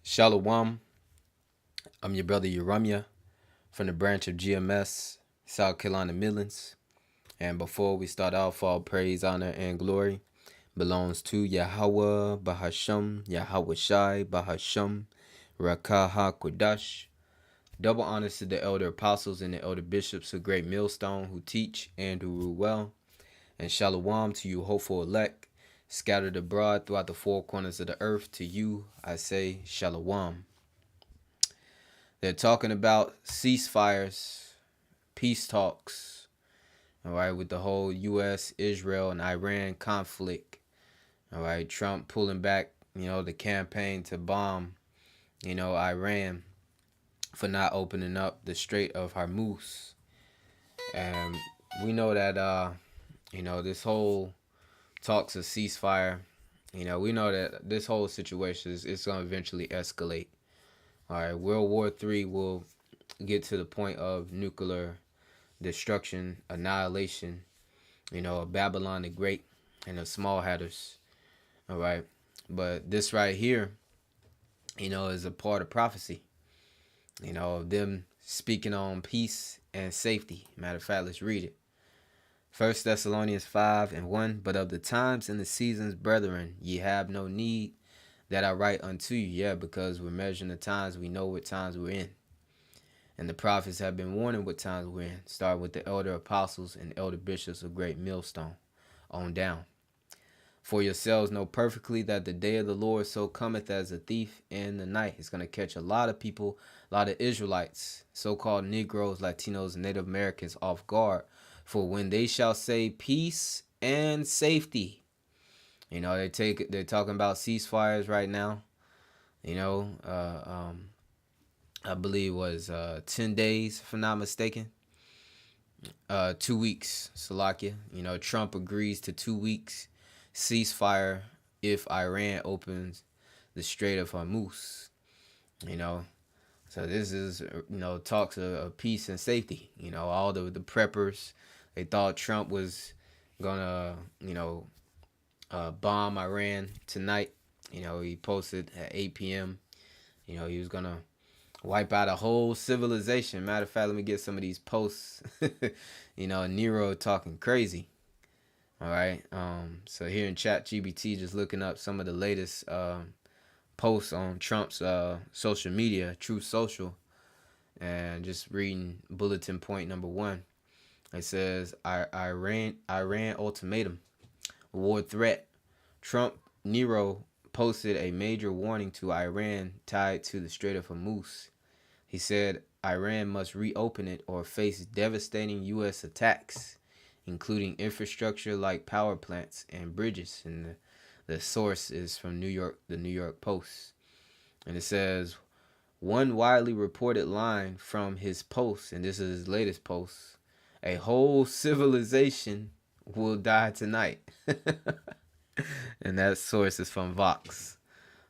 Shalawam. I'm your brother Yahawashi from the branch of GMS, South Carolina Midlands. And before we start off, all praise, honor, and glory belongs to Yahawah, Bahasham, Yahawashi, Bahasham, Rawchaa, HaQadash. Double honors to the elder apostles and the elder bishops of Great Millstone who teach and who rule well. And Shalawam to you, hopeful elect, scattered abroad throughout the four corners of the earth. To you, I say Shalawam. They're talking about ceasefires, peace talks, all right, with the whole U.S., Israel, and Iran conflict. All right, Trump pulling back, the campaign to bomb, Iran for not opening up the Strait of Hormuz. And we know that, this whole talks of ceasefire, we know that this whole situation is going to eventually escalate. All right, World War III will get to the point of nuclear destruction, annihilation, of Babylon the Great and the Small Hatters. All right, but this right here, is a part of prophecy, of them speaking on peace and safety. Matter of fact, let's read it. 1 Thessalonians 5:1. But of the times and the seasons, brethren, ye have no need that I write unto you. Yeah, because we're measuring the times. We know what times we're in. And the prophets have been warning what times we're in. Start with the elder apostles and elder bishops of Great Millstone on down. For yourselves know perfectly that the day of the Lord so cometh as a thief in the night. It's going to catch a lot of people, a lot of Israelites, so-called Negroes, Latinos, and Native Americans off guard. For when they shall say peace and safety. They're talking about ceasefires right now. I believe it was 10 days, if I'm not mistaken. 2 weeks, Salakia. Trump agrees to 2 weeks ceasefire if Iran opens the Strait of Hormuz. So this is, talks of peace and safety. All the preppers, they thought Trump was gonna, bomb Iran tonight. He posted at 8 p.m. He was gonna wipe out a whole civilization. Matter of fact, let me get some of these posts. Nero talking crazy. All right. So here in Chat GBT, just looking up some of the latest posts on Trump's social media, Truth Social, and just reading bulletin point number 1. It says Iran ultimatum, war threat. Trump Nero posted a major warning to Iran tied to the Strait of Hormuz. He said Iran must reopen it or face devastating U.S. attacks, including infrastructure like power plants and bridges. And the source is from the New York Post. And it says, one widely reported line from his post, and this is his latest post, a whole civilization will die tonight. And that source is from Vox.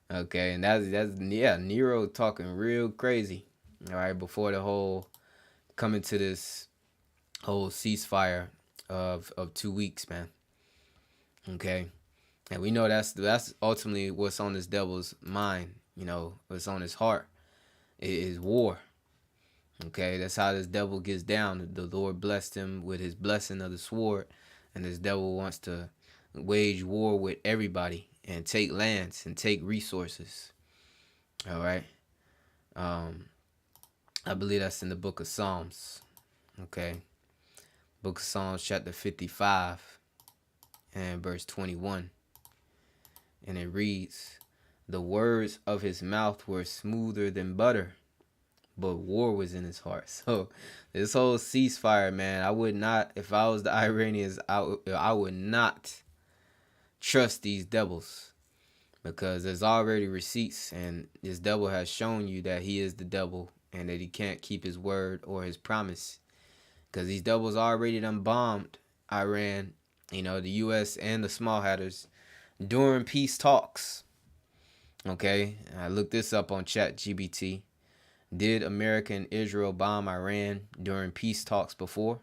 Okay, and that's Nero talking real crazy. All right, before the whole coming to this whole ceasefire of 2 weeks, man. Okay, and we know that's ultimately what's on this devil's mind. What's on his heart is war. Okay, that's how this devil gets down. The Lord blessed him with his blessing of the sword, and this devil wants to wage war with everybody and take lands and take resources. All right. I believe that's in the book of Psalms. Okay. Book of Psalms chapter 55 and verse 21. And it reads, the words of his mouth were smoother than butter, but war was in his heart. So this whole ceasefire, man, I would not, if I was the Iranians, I would not trust these devils, because there's already receipts, and this devil has shown you that he is the devil and that he can't keep his word or his promise, because these devils already done bombed Iran, the U.S. and the Small Hatters during peace talks. Okay, I looked this up on Chat GBT. Did America and Israel bomb Iran during peace talks before?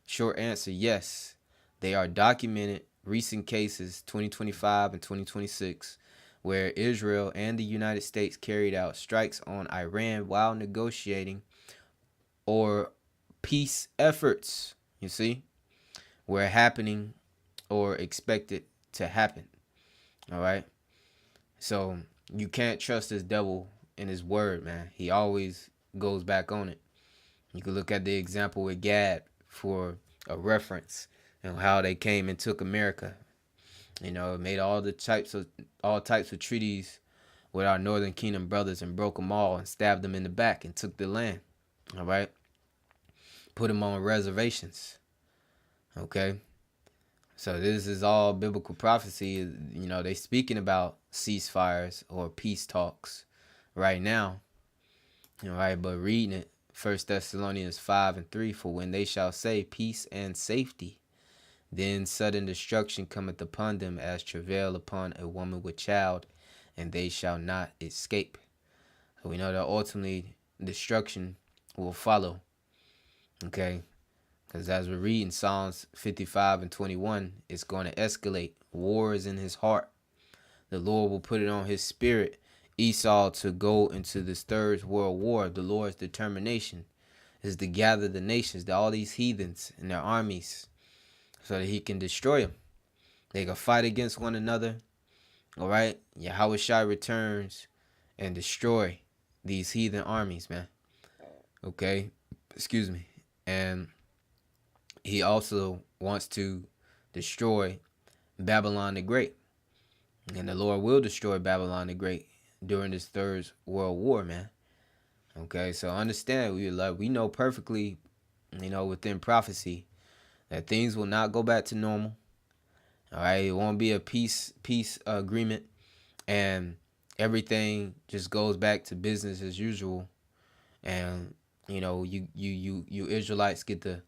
Short answer, yes. They are documented recent cases, 2025 and 2026, where Israel and the United States carried out strikes on Iran while negotiating or peace efforts, you see, were happening or expected to happen. All right. So you can't trust this devil in his word, man. He always goes back on it. You can look at the example with Gad for a reference and how they came and took America. Made all types of treaties with our Northern Kingdom brothers and broke them all and stabbed them in the back and took the land. All right. Put them on reservations. Okay. So this is all biblical prophecy. They speaking about ceasefires or peace talks right now. All right. But reading it, 1 Thessalonians 5:3, for when they shall say peace and safety, then sudden destruction cometh upon them as travail upon a woman with child, and they shall not escape. So we know that ultimately destruction will follow. Okay. Because as we read in Psalms 55:21, it's going to escalate. War is in his heart. The Lord will put it on his spirit, Esau, to go into this third world war. The Lord's determination is to gather the nations, all these heathens and their armies, so that he can destroy them. They can fight against one another. All right. Yahawashi returns and destroy these heathen armies, man. Okay. Excuse me. And he also wants to destroy Babylon the Great. And the Lord will destroy Babylon the Great during this third world war, man. Okay, so understand, we know perfectly, within prophecy, that things will not go back to normal. All right, it won't be a peace agreement, and everything just goes back to business as usual. And you Israelites get to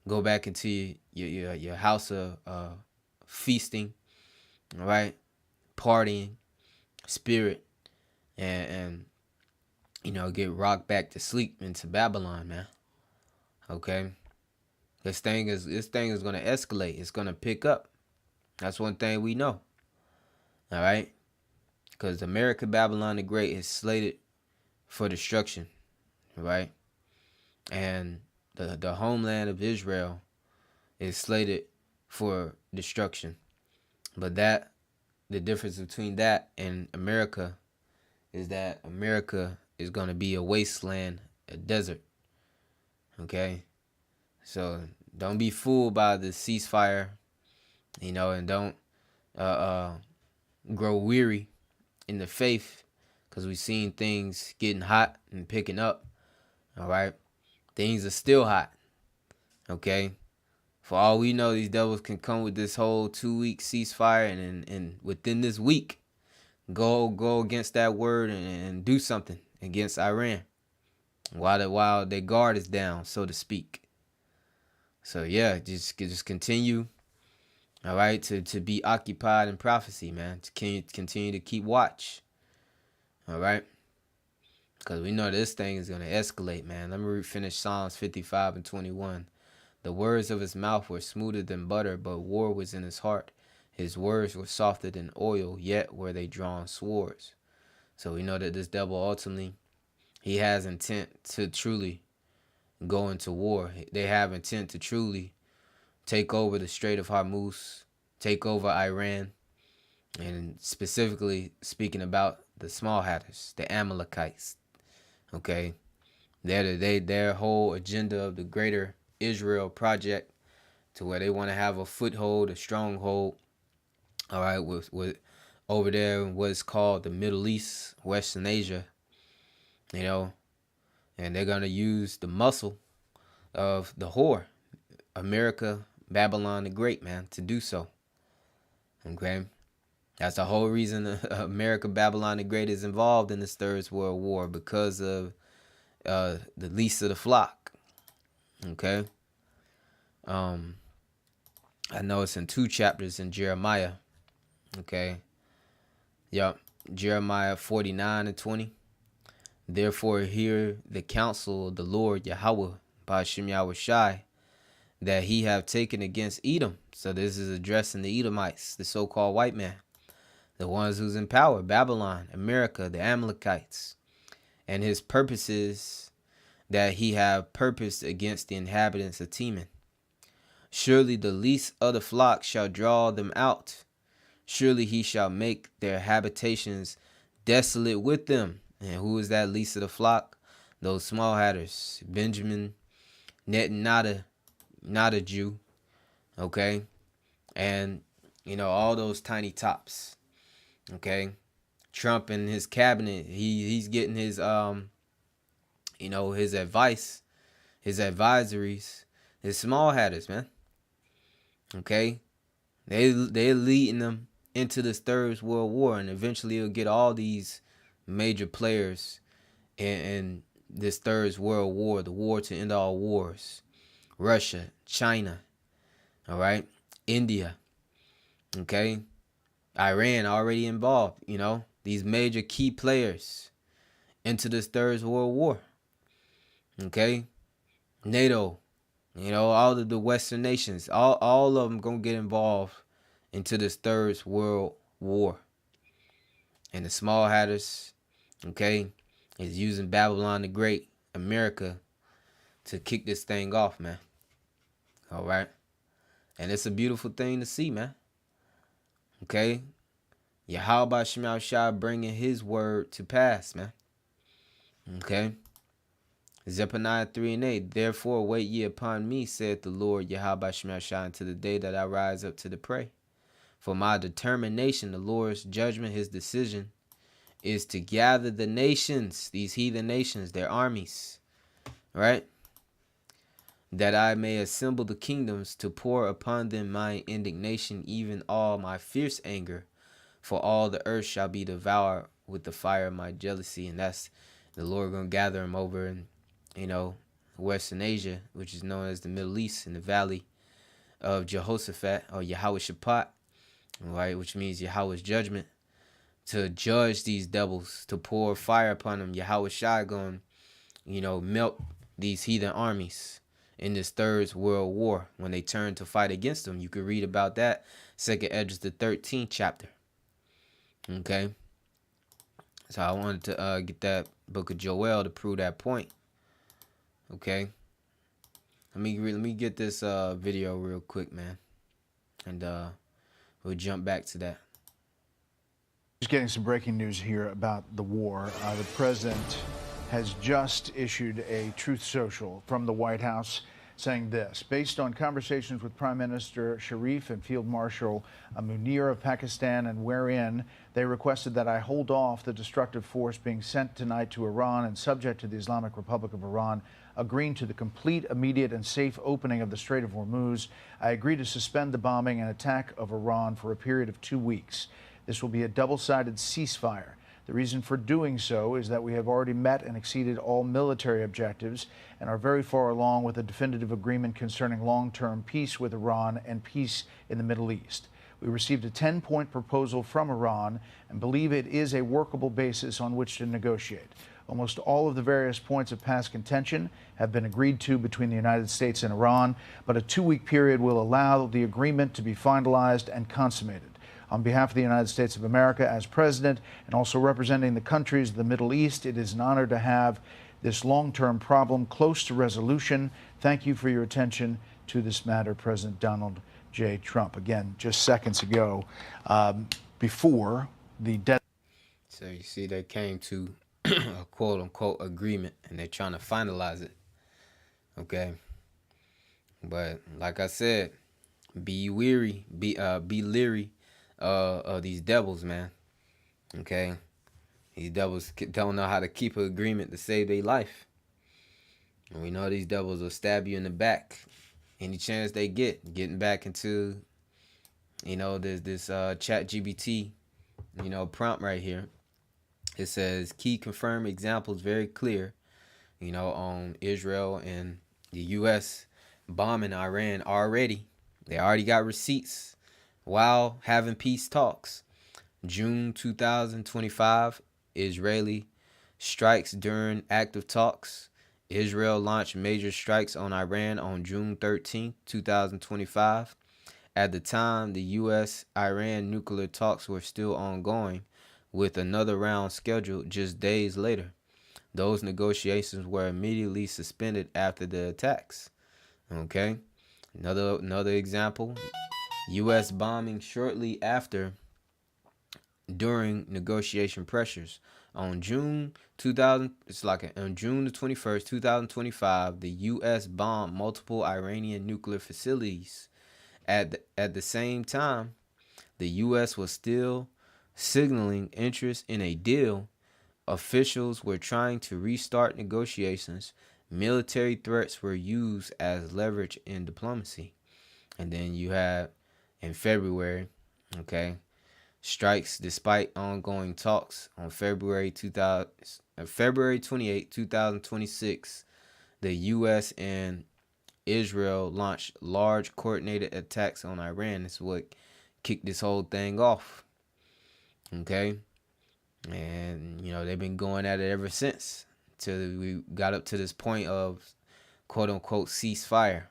go back into your house of feasting, all right, partying, spirit, and get rocked back to sleep into Babylon, man. Okay, this thing is going to escalate. It's going to pick up. That's one thing we know. All right, because America, Babylon the Great is slated for destruction, right? And the homeland of Israel is slated for destruction. But the difference between that and America is that America is going to be a wasteland, a desert. Okay? So don't be fooled by the ceasefire, and don't grow weary in the faith, because we've seen things getting hot and picking up. All right? Things are still hot. Okay? For all we know, these devils can come with this whole 2-week ceasefire, and within this week, go against that word and do something against Iran while their guard is down, so to speak. So yeah, just continue, all right, to be occupied in prophecy, man. To continue to keep watch, all right, because we know this thing is gonna escalate, man. Let me finish Psalms 55:21. The words of his mouth were smoother than butter, but war was in his heart. His words were softer than oil, yet were they drawn swords. So we know that this devil ultimately, he has intent to truly go into war. They have intent to truly take over the Strait of Hormuz, take over Iran, and specifically speaking about the small hatters, the Amalekites. Okay, their whole agenda of the greater Israel project, to where they want to have a foothold, a stronghold, all right, with over there in what's called the Middle East, Western Asia, and they're going to use the muscle of the whore, America, Babylon the Great, man, to do so. Okay, that's the whole reason America, Babylon the Great is involved in this Third World War, because of the least of the flock. Okay, I know it's in 2 chapters in Jeremiah. Okay, yep, Jeremiah 49:20. Therefore hear the counsel of the Lord Yahawah, Bahasham Yahawashi, that he have taken against Edom. So this is addressing the Edomites, the so-called white man. The ones who's in power, Babylon, America, the Amalekites, and his purposes that he have purposed against the inhabitants of Teman. Surely the least of the flock shall draw them out. Surely he shall make their habitations desolate with them. And who is that least of the flock? Those small hatters. Benjamin, not a Jew. Okay? And, all those tiny tops. Okay? Trump and his cabinet, he's getting his, his advice, his advisories, his small hatters, man. Okay? They're leading them into this Third World War, and eventually it'll get all these major players in this Third World War, the war to end all wars. Russia, China, all right? India, okay? Iran already involved, these major key players into this Third World War, okay? NATO, all of the Western nations, all of them gonna get involved into this Third World War. And the small hatters, okay, is using Babylon the Great, America, to kick this thing off, man. All right? And it's a beautiful thing to see, man. Okay? Yahawah bringing his word to pass, man. Okay? Zephaniah 3:8. Therefore wait ye upon me, saith the Lord Yahawah, until the day that I rise up to the prey. For my determination, the Lord's judgment, his decision, is to gather the nations, these heathen nations, their armies, right? That I may assemble the kingdoms to pour upon them my indignation, even all my fierce anger. For all the earth shall be devoured with the fire of my jealousy. And that's the Lord going to gather them over in, Western Asia, which is known as the Middle East, in the valley of Jehoshaphat, or Yahawashi, right? Which means Yahweh's judgment, to judge these devils, to pour fire upon them. Yahawashi going, melt these heathen armies in this Third World War when they turn to fight against them. You can read about that, 2nd Esdras, the 13th chapter. Okay? So I wanted to get that book of Joel to prove that point. Okay? Let me get this video real quick, man. And we'll jump back to that. Just getting some breaking news here about the war. The president has just issued a truth social from the White House saying this: based on conversations with Prime Minister Sharif and Field Marshal Munir of Pakistan, and wherein they requested that I hold off the destructive force being sent tonight to Iran and subject to the Islamic Republic of Iran, agreeing to the complete, immediate, and safe opening of the Strait of Hormuz, I agree to suspend the bombing and attack of Iran for a period of 2 weeks. This will be a double-sided ceasefire. The reason for doing so is that we have already met and exceeded all military objectives and are very far along with a definitive agreement concerning long-term peace with Iran and peace in the Middle East. We received a 10-point proposal from Iran and believe it is a workable basis on which to negotiate. Almost all of the various points of past contention have been agreed to between the United States and Iran, but a 2-week period will allow the agreement to be finalized and consummated. On behalf of the United States of America as president, and also representing the countries of the Middle East, it is an honor to have this long-term problem close to resolution. Thank you for your attention to this matter, President Donald J. Trump. Again, just seconds ago, before the death. So you see, they came to a quote-unquote agreement, and they're trying to finalize it. Okay? But like I said, be weary, be leery of these devils, man. Okay? These devils don't know how to keep an agreement to save their life. And we know these devils will stab you in the back any chance they get. Getting back into, this chat GBT, prompt right here. It says, key confirmed examples very clear, on Israel and the U.S. bombing Iran already. They already got receipts while having peace talks. June 2025, Israeli strikes during active talks. Israel launched major strikes on Iran on June 13, 2025. At the time, the U.S.-Iran nuclear talks were still ongoing, with another round scheduled just days later. Those negotiations were immediately suspended after the attacks. Okay, another example: U.S. bombing shortly after during negotiation pressures. On June 21st, 2025, the U.S. bombed multiple Iranian nuclear facilities. At the same time, the U.S. was still signaling interest in a deal. Officials were trying to restart negotiations. Military threats were used as leverage in diplomacy. And then you have in February, okay, strikes despite ongoing talks on February 28, 2026. The U.S. and Israel launched large coordinated attacks on Iran. That's what kicked this whole thing off. Okay, and they've been going at it ever since till we got up to this point of quote unquote ceasefire.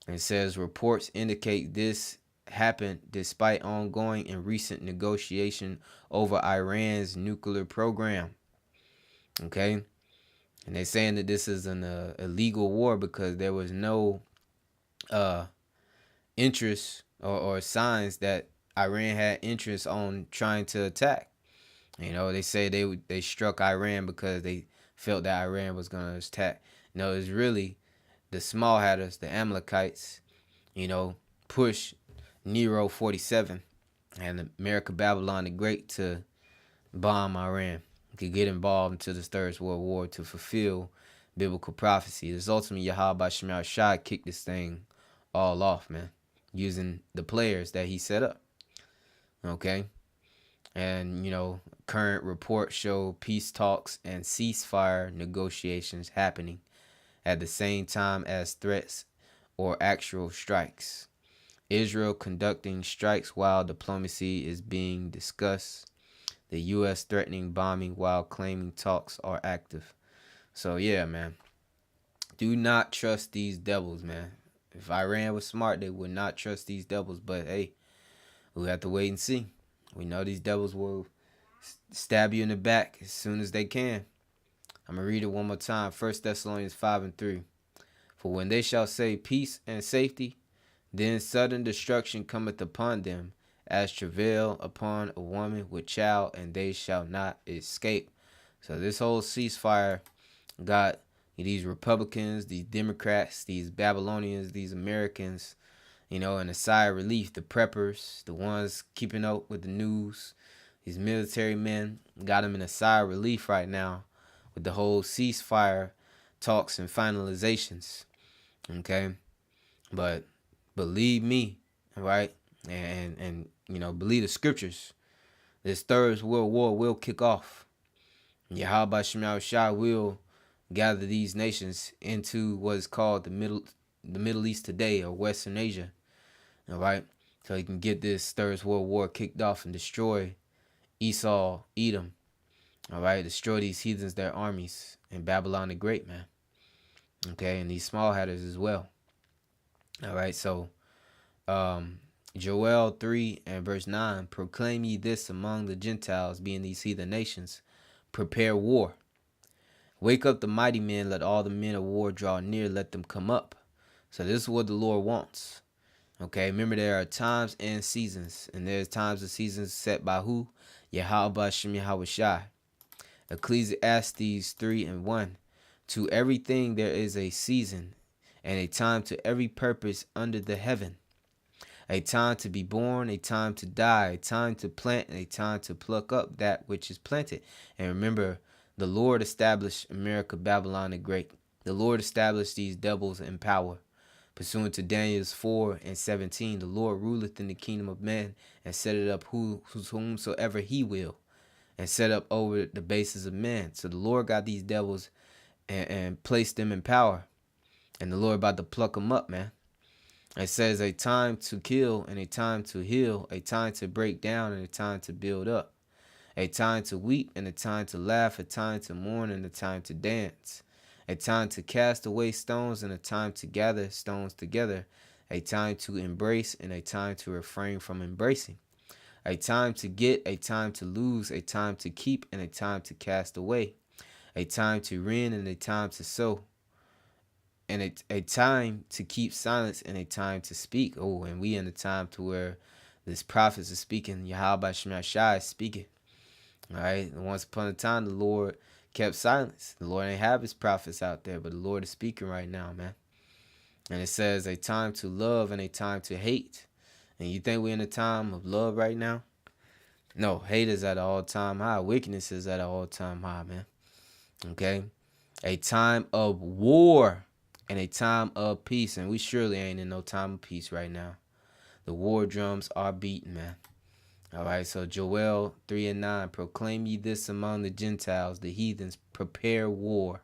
It says reports indicate this happened despite ongoing and recent negotiation over Iran's nuclear program. Okay, and they're saying that this is an illegal war because there was no interest or signs that Iran had interest on trying to attack. They say they struck Iran because they felt that Iran was going to attack. It's really the small hatters, the Amalekites, push Nero 47 and America Babylon the Great to bomb Iran, to get involved into the Third World War to fulfill biblical prophecy. It's ultimately Yahawashi kicked this thing all off, man, using the players that he set up. Okay. And, current reports show peace talks and ceasefire negotiations happening at the same time as threats or actual strikes. Israel conducting strikes while diplomacy is being discussed. The U.S. threatening bombing while claiming talks are active. So, yeah, man. Do not trust these devils, man. If Iran was smart, they would not trust these devils. But, hey, we'll have to wait and see. We know these devils will stab you in the back as soon as they can. I'm going to read it one more time. 1 Thessalonians 5:3. For when they shall say peace and safety, then sudden destruction cometh upon them, as travail upon a woman with child, and they shall not escape. So this whole ceasefire got these Republicans, these Democrats, these Babylonians, these Americans, in a sigh of relief. The preppers, the ones keeping up with the news, these military men, got them in a sigh of relief right now with the whole ceasefire talks and finalizations. Okay, but believe me, right, and believe the scriptures. This Third World War will kick off. Yahawashi will gather these nations into what is called the Middle East today, or Western Asia. All right, so he can get this Third World War kicked off and destroy Esau, Edom. All right, destroy these heathens, their armies, and Babylon the Great, man. Okay, and these small hatters as well. All right, so Joel 3 and verse 9, proclaim ye this among the Gentiles, being these heathen nations, prepare war. Wake up the mighty men, let all the men of war draw near, let them come up. So this is what the Lord wants. Okay, remember there are times and seasons, and there's times and seasons set by who? Yahawashi. Ecclesiastes 3:1. To everything there is a season, and a time to every purpose under the heaven. A time to be born, a time to die, a time to plant, and a time to pluck up that which is planted. And remember, the Lord established America, Babylon the Great. The Lord established these devils in power. Pursuant to Daniel 4:17, the Lord ruleth in the kingdom of man, and set it up whomsoever he will, and set up over the bases of men. So the Lord got these devils and placed them in power. And the Lord about to pluck them up, man. It says a time to kill and a time to heal, a time to break down and a time to build up, a time to weep and a time to laugh, a time to mourn and a time to dance, a time to cast away stones and a time to gather stones together, a time to embrace, and a time to refrain from embracing, a time to get, a time to lose, a time to keep, and a time to cast away, a time to rend, and a time to sow, and a time to keep silence, and a time to speak. Oh, and we in a time to where this prophets is speaking, Yahawashi is speaking. All right, and once upon a time, the Lord kept silence. The Lord ain't have his prophets out there, but the Lord is speaking right now, man. And it says a time to love and a time to hate. And you think we're in a time of love right now? No, hate is at an all-time high. Wickedness is at an all-time high, man. Okay? A time of war and a time of peace. And we surely ain't in no time of peace right now. The war drums are beating, man. All right, so Joel 3:9, proclaim ye this among the Gentiles, the heathens, prepare war.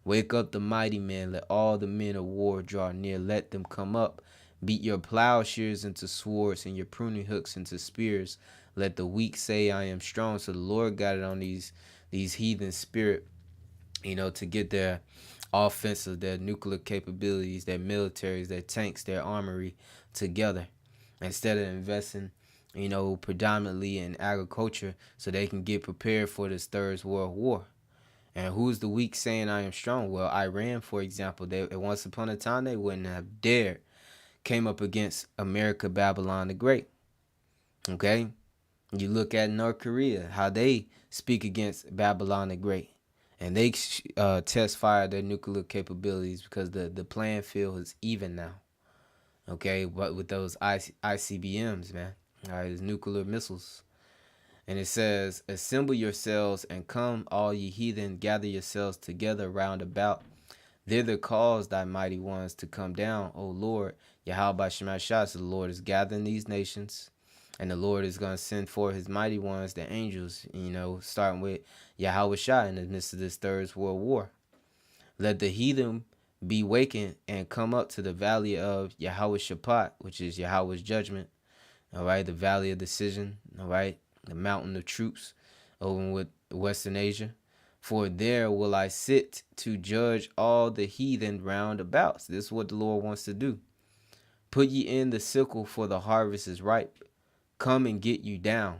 Wake up the mighty men, let all the men of war draw near, let them come up. Beat your plowshares into swords and your pruning hooks into spears. Let the weak say, I am strong. So the Lord got it on these heathen spirit, to get their offensive, their nuclear capabilities, their militaries, their tanks, their armory together. Instead of investing, predominantly in agriculture so they can get prepared for this Third World War. And who's the weak saying I am strong? Well, Iran, for example, they once upon a time they wouldn't have dared came up against America, Babylon the Great. Okay? You look at North Korea, how they speak against Babylon the Great. And they test fire their nuclear capabilities because the playing field is even now. Okay? But with those ICBMs, man. All right, it's nuclear missiles. And it says, assemble yourselves and come, all ye heathen, gather yourselves together round about. Thither cause thy mighty ones to come down, O Lord. Yahweh Shemashah, so the Lord is gathering these nations. And the Lord is going to send forth his mighty ones, the angels, starting with Yahawashi in the midst of this Third World War. Let the heathen be wakened and come up to the valley of Yahweh Shaphat, which is Yahweh's judgment. All right, the valley of decision. All right. The mountain of troops over with Western Asia. For there will I sit to judge all the heathen round about. So this is what the Lord wants to do. Put ye in the sickle, for the harvest is ripe. Come and get you down,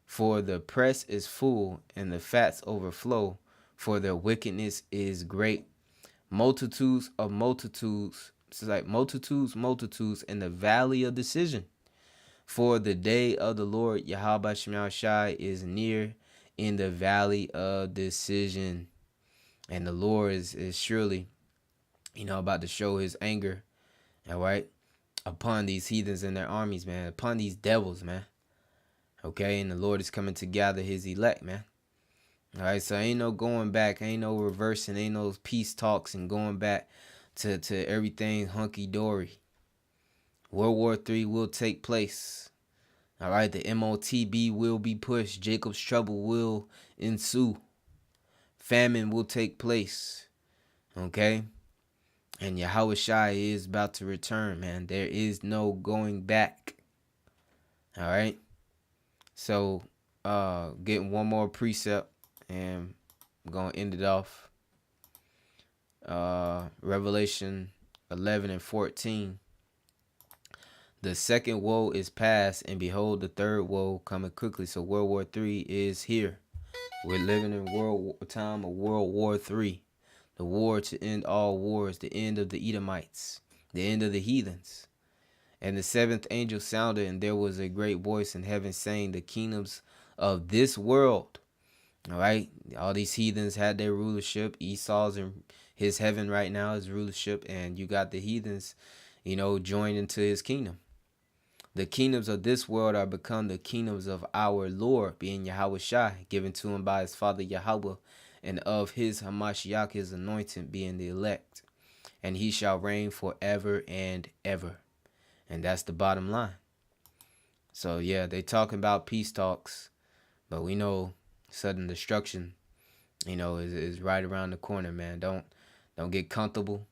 for the press is full and the fats overflow, for their wickedness is great. Multitudes of multitudes. It's like multitudes in the valley of decision. For the day of the Lord Yahweh Shemashai is near in the valley of decision. And the Lord is surely, about to show his anger, all right, upon these heathens and their armies, man, upon these devils, man. Okay, and the Lord is coming to gather his elect, man. All right, so ain't no going back, ain't no reversing, ain't no peace talks and going back to everything hunky-dory. World War III will take place. All right, the MOTB will be pushed. Jacob's trouble will ensue. Famine will take place. Okay? And Yahawashi is about to return, man. There is no going back. All right? So, getting one more precept, and I'm going to end it off. Revelation 11 and 14. The second woe is past, and behold, the third woe coming quickly. So World War III is here. We're living in time of World War III. The war to end all wars, the end of the Edomites, the end of the heathens. And the seventh angel sounded, and there was a great voice in heaven saying, the kingdoms of this world. All right. All these heathens had their rulership. Esau's in his heaven right now, his rulership. And you got the heathens, joined into his kingdom. The kingdoms of this world are become the kingdoms of our Lord, being Yahawashi, given to him by his father Yahawah, and of his Hamashiach, his anointed, being the elect. And he shall reign forever and ever. And that's the bottom line. So yeah, they talking about peace talks, but we know sudden destruction, is right around the corner, man. Don't get comfortable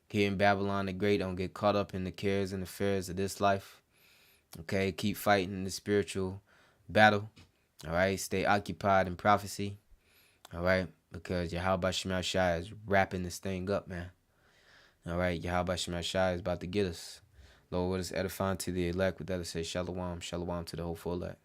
here in Babylon the Great. Don't get caught up in the cares and affairs of this life. Okay, keep fighting the spiritual battle. All right, stay occupied in prophecy. All right, because Yahweh Shemashai is wrapping this thing up, man. All right, Yahweh Shemashai is about to get us. Lord, what is edifying to the elect? With that, it says Shalawam, Shalawam to the hopeful elect.